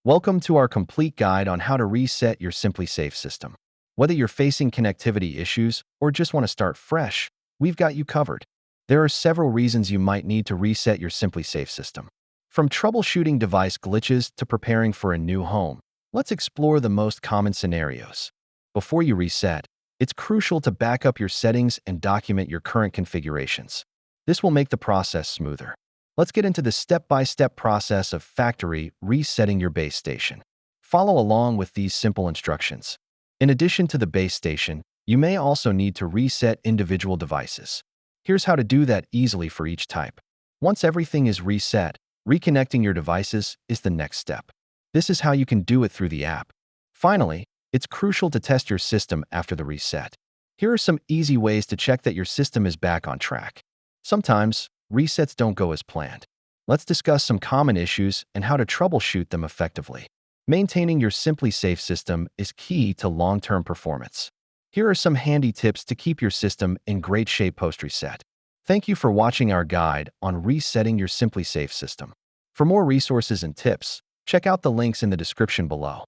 Welcome to our complete guide on how to reset your SimpliSafe system. Whether you're facing connectivity issues or just want to start fresh, we've got you covered. There are several reasons you might need to reset your SimpliSafe system. From troubleshooting device glitches to preparing for a new home, let's explore the most common scenarios. Before you reset, it's crucial to back up your settings and document your current configurations. This will make the process smoother. Let's get into the step-by-step process of factory resetting your base station. Follow along with these simple instructions. In addition to the base station, you may also need to reset individual devices. Here's how to do that easily for each type. Once everything is reset, reconnecting your devices is the next step. This is how you can do it through the app. Finally, it's crucial to test your system after the reset. Here are some easy ways to check that your system is back on track. Sometimes, resets don't go as planned. Let's discuss some common issues and how to troubleshoot them effectively. Maintaining your SimpliSafe system is key to long-term performance. Here are some handy tips to keep your system in great shape post-reset. Thank you for watching our guide on resetting your SimpliSafe system. For more resources and tips, check out the links in the description below.